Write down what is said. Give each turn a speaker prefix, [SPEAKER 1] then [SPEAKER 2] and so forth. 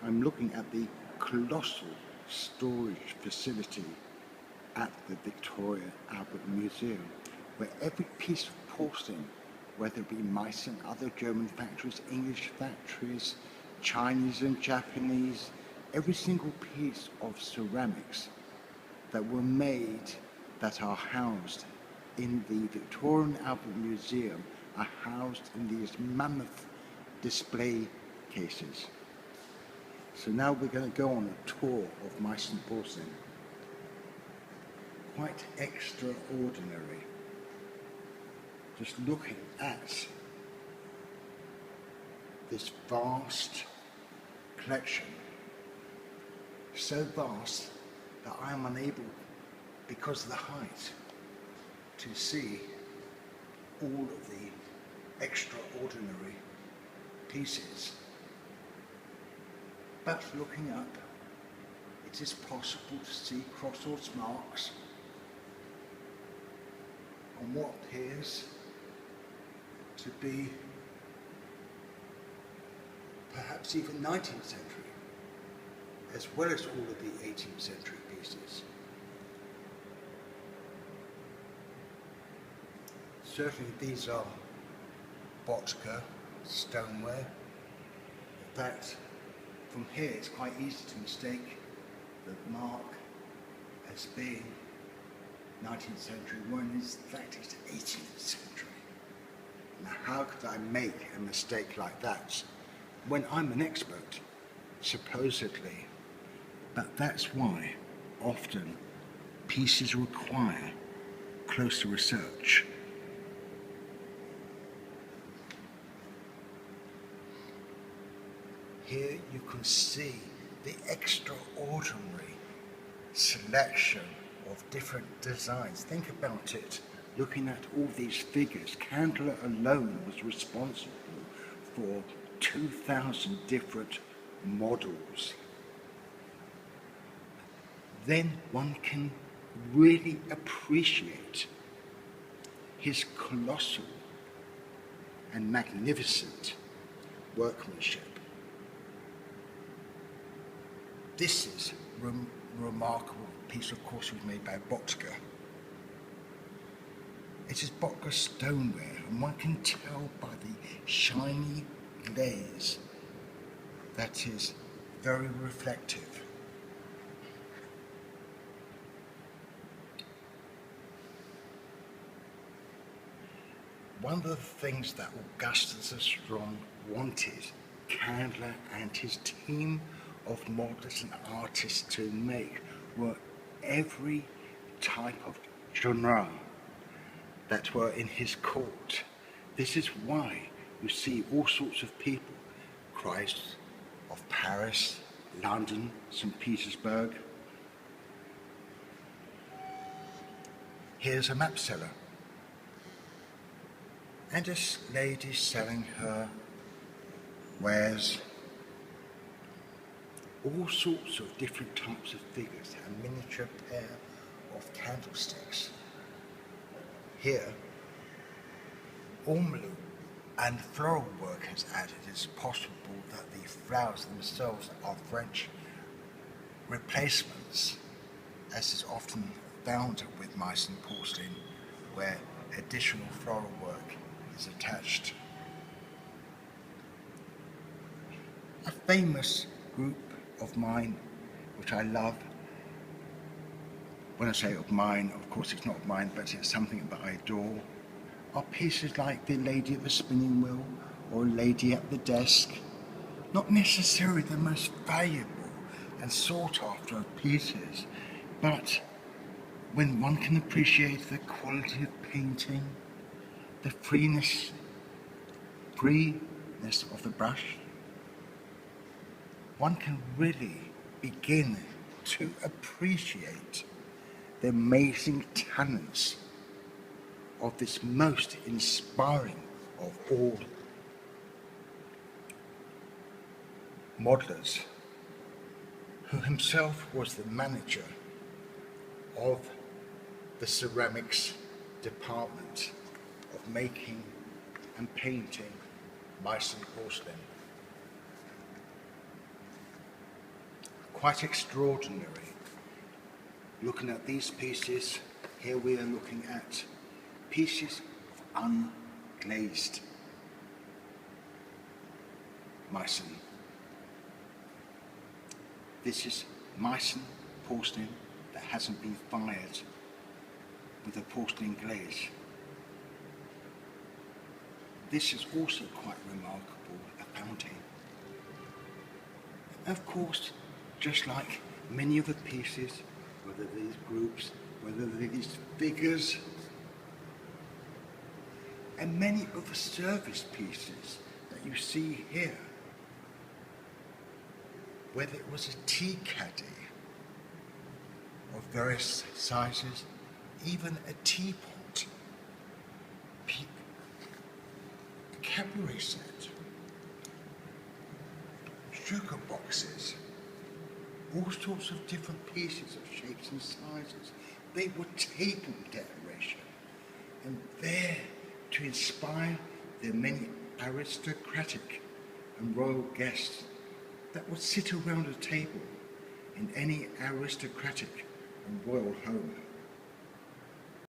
[SPEAKER 1] I'm looking at the colossal storage facility at the Victoria Albert Museum, where every piece of porcelain, whether it be Meissen, other German factories, English factories, Chinese and Japanese, every single piece of ceramics that were made that are housed in the Victorian Albert Museum are housed in these mammoth display cases. So now we're going to go on a tour of Meissen porcelain. Quite extraordinary. Just looking at this vast collection, so vast that I am unable, because of the height, to see all of the extraordinary pieces. But looking up, it is possible to see crossroads marks on what appears to be perhaps even 19th century, as well as all of the 18th century pieces. Certainly these are Bochka stoneware. In fact, from here it's quite easy to mistake the mark as being 19th century when in fact it's 18th century. Now how could I make a mistake like that when I'm an expert, supposedly? But that's why often pieces require closer research. Here you can see the extraordinary selection of different designs. Think about it, looking at all these figures. Candler alone was responsible for 2,000 different models. Then one can really appreciate his colossal and magnificent workmanship. This is a remarkable piece of porcelain made by Bochka. It is Bochka stoneware, and one can tell by the shiny glaze that is very reflective. One of the things that Augustus the Strong wanted Candler and his team of models and artists to make were every type of genre that were in his court. This is why you see all sorts of people, Christ of Paris, London, St. Petersburg. Here's a map seller and a lady selling her wares. All sorts of different types of figures, a miniature pair of candlesticks. Here, ormolu and floral work is added. It's possible that the flowers themselves are French replacements, as is often found with Meissen porcelain, where additional floral work is attached. A famous group of mine, which I love. When I say of mine, of course it's not mine, but it's something that I adore, are pieces like the Lady at the Spinning Wheel or Lady at the Desk. Not necessarily the most valuable and sought after of pieces, but when one can appreciate the quality of painting, the freeness of the brush, one can really begin to appreciate the amazing talents of this most inspiring of all modelers, who himself was the manager of the ceramics department of making and painting Meissen porcelain. quite extraordinary. Looking at these pieces, here we are looking at pieces of unglazed Meissen. This is Meissen porcelain that hasn't been fired with a porcelain glaze. This is also quite remarkable, a fountain. Of course, just like many of the pieces, whether these groups, whether these figures, and many of the service pieces that you see here, whether it was a tea caddy of various sizes, even a teapot, a cabaret set, sugar boxes, all sorts of different pieces of shapes and sizes. They were table decoration, and there to inspire the many aristocratic and royal guests that would sit around a table in any aristocratic and royal home.